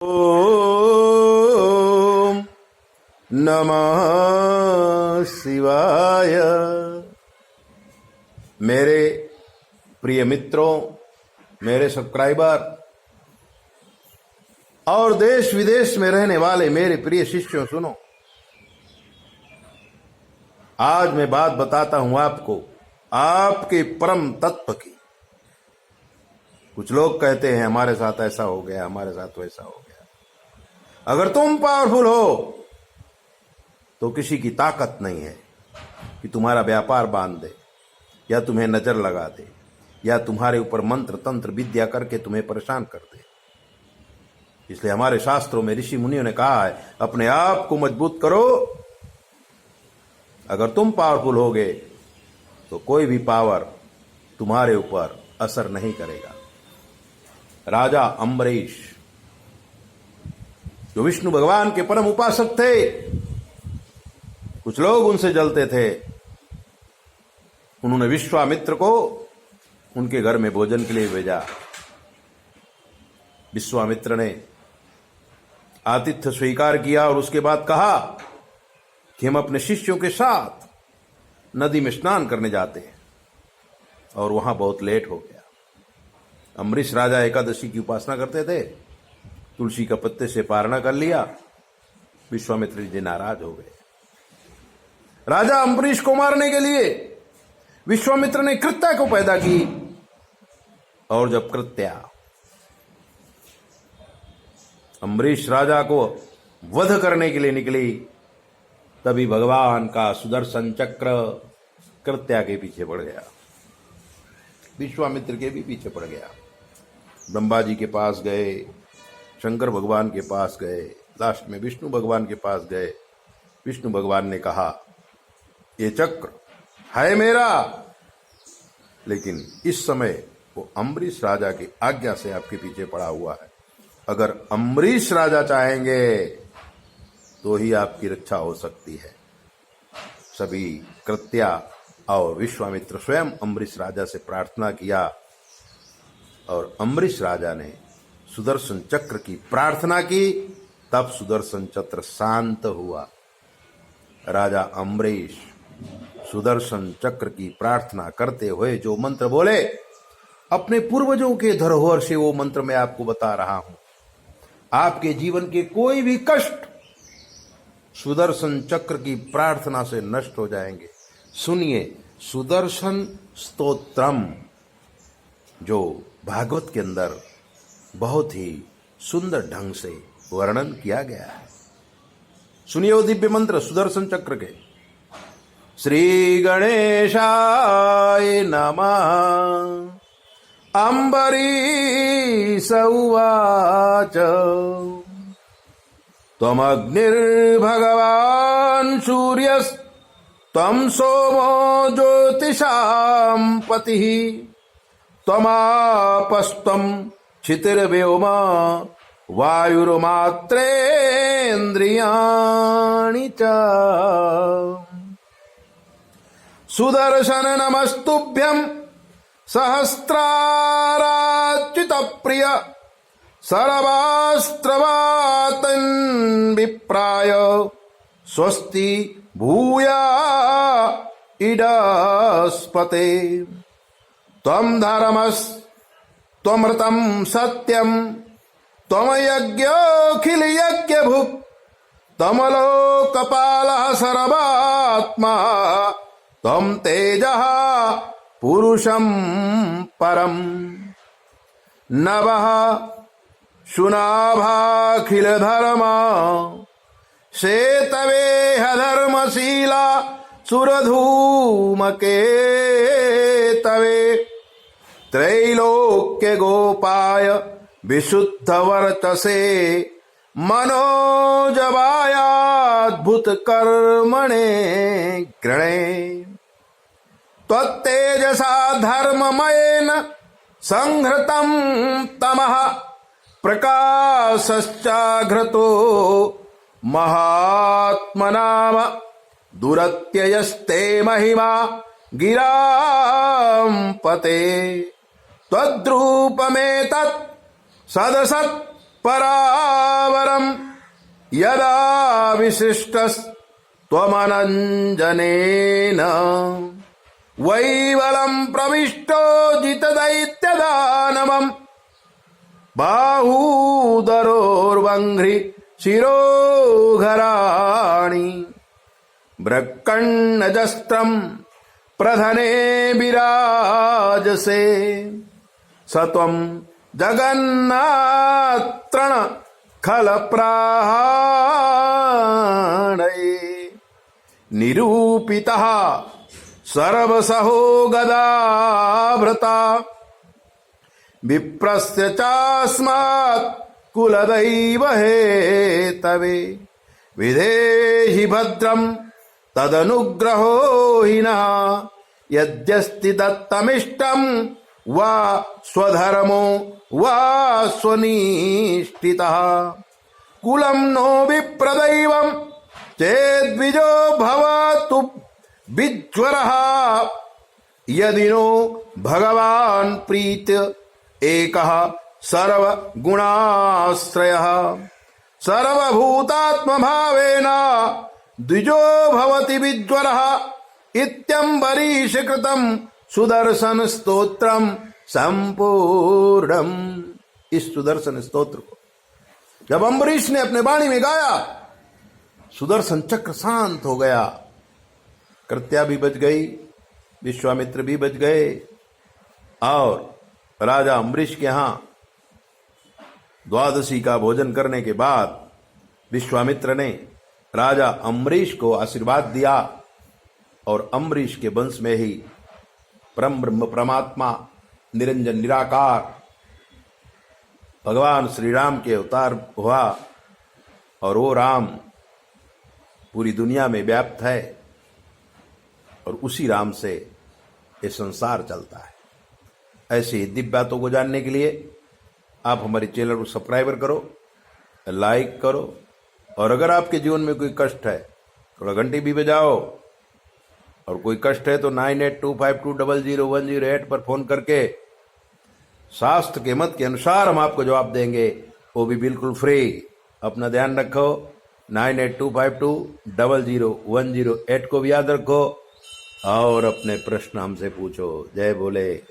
ओम नमः शिवाय। मेरे प्रिय मित्रों, मेरे सब्सक्राइबर और देश विदेश में रहने वाले मेरे प्रिय शिष्यों, सुनो। आज मैं बात बताता हूं आपको आपके परम तत्व की। कुछ लोग कहते हैं हमारे साथ ऐसा हो गया, हमारे साथ वैसा हो गया। अगर तुम पावरफुल हो तो किसी की ताकत नहीं है कि तुम्हारा व्यापार बांध दे या तुम्हें नजर लगा दे या तुम्हारे ऊपर मंत्र तंत्र विद्या करके तुम्हें परेशान कर दे। इसलिए हमारे शास्त्रों में ऋषि मुनियों ने कहा है, अपने आप को मजबूत करो। अगर तुम पावरफुल होगे तो कोई भी पावर तुम्हारे ऊपर असर नहीं करेगा। राजा अम्बरीश, जो विष्णु भगवान के परम उपासक थे, कुछ लोग उनसे जलते थे। उन्होंने विश्वामित्र को उनके घर में भोजन के लिए भेजा। विश्वामित्र ने आतिथ्य स्वीकार किया और उसके बाद कहा कि हम अपने शिष्यों के साथ नदी में स्नान करने जाते हैं, और वहां बहुत लेट हो गया। अम्बरीश राजा एकादशी की उपासना करते थे, तुलसी का पत्ते से पारणा कर लिया। विश्वामित्र जी नाराज हो गए। राजा अम्बरीश को मारने के लिए विश्वामित्र ने कृत्या को पैदा की, और जब कृत्या अम्बरीश राजा को वध करने के लिए निकली, तभी भगवान का सुदर्शन चक्र कृत्या के पीछे पड़ गया, विश्वामित्र के भी पीछे पड़ गया। ब्रह्मा जी के पास गए, शंकर भगवान के पास गए, लास्ट में विष्णु भगवान के पास गए। विष्णु भगवान ने कहा, ये चक्र है मेरा, लेकिन इस समय वो अम्बरीश राजा की आज्ञा से आपके पीछे पड़ा हुआ है। अगर अम्बरीश राजा चाहेंगे तो ही आपकी रक्षा हो सकती है। सभी कृत्या और विश्वामित्र स्वयं अम्बरीश राजा से प्रार्थना किया, और अम्बरीश राजा ने सुदर्शन चक्र की प्रार्थना की। तब सुदर्शन चक्र शांत हुआ। राजा अम्बरीश सुदर्शन चक्र की प्रार्थना करते हुए जो मंत्र बोले, अपने पूर्वजों के धरोहर से वो मंत्र मैं आपको बता रहा हूं। आपके जीवन के कोई भी कष्ट सुदर्शन चक्र की प्रार्थना से नष्ट हो जाएंगे। सुनिए, सुदर्शन स्तोत्रम, जो भागवत के अंदर बहुत ही सुंदर ढंग से वर्णन किया गया है। सुनिए वो दिव्य मंत्र सुदर्शन चक्र के। श्री गणेशाय नमः। अम्बरीश उवाच त्वमग्निर्भगवान् सूर्यस्त्वं सोमो ज्योतिषां पतिः त्वमापस्त्वं क्षितिर्व्योमा वायुर्मात्रेन्द्रियाणि च। सुदर्शन नमस्तुभ्यं सहस्राराच्युत प्रिय सर्वास्त्रवातन् विप्राय स्वस्ति भूया इडस्पते। त्वं धर्मस्त्वमृतं सत्यं त्वमयज्ञोऽखिल यज्ञभुक् त्वमलोकपालः सर्वात्मा त्वं तेजः पुरुषं परम्। नभः शुनाभाखिल धर्मा शेतवेह धर्मशीला सुरधूमकेतवे। त्रैलोक्य गोपाय विशुद्ध वर्चसे मनोजवायाद्भुत कर्मणे गृणे। त्वत्तेजसा धर्ममयेन संहृतं तमः प्रकाशश्चाघ्रतो महात्मनाम। दुरत्ययस्ते महिमा गिरां पते। त्वद्रूपमेतत् सदसत् परावरम यदा विशिष्टस्त्वमनंजनेन वैवलं प्रविष्टो जितदैत्यदानवम् बाहूदरोर्वङ्घ्रि शिरोघराणि ब्रह्कण्णजस्त्रम् प्रधने विराजसे सत्वं जगन्नात्रण खलप्राणये निरूपितः सर्वसहो गदाभृता विप्रस्य चास्मात् कुलदैव हेतवे विधेहि भद्रं तदनुग्रहो हिनः यद्यस्ति दत्तमिष्टं वा स्वधर्मो वा स्वनिष्ठितः कुलं नो विप्रदैवं चेद्विजो भवतु विज्वरः यदि नो भगवान् प्रीत्य एकः सर्वगुणाश्रयः सर्वभूतात्मभावेन द्विजो भवति विज्वरः इत्यम्बरीषकृतं सुदर्शन स्तोत्रम संपूर्णम। इस सुदर्शन स्तोत्र को जब अम्बरीश ने अपने वाणी में गाया, सुदर्शन चक्र शांत हो गया। कृत्या भी बच गई, विश्वामित्र भी बच गए और राजा अम्बरीश के यहां द्वादशी का भोजन करने के बाद विश्वामित्र ने राजा अम्बरीश को आशीर्वाद दिया और अम्बरीश के वंश में ही परम ब्रह्म परमात्मा निरंजन निराकार भगवान श्री राम के अवतार हुआ और वो राम पूरी दुनिया में व्याप्त है और उसी राम से ये संसार चलता है। ऐसी दिव्य बातों को जानने के लिए आप हमारे चैनल को सब्सक्राइब करो, लाइक करो और अगर आपके जीवन में कोई कष्ट है थोड़ा घंटी भी बजाओ और कोई कष्ट है तो 9825200108 पर फोन करके शास्त्र के मत के अनुसार हम आपको जवाब देंगे, वो भी बिल्कुल फ्री। अपना ध्यान रखो, 9825200108 को भी याद रखो और अपने प्रश्न हमसे पूछो। जय बोले।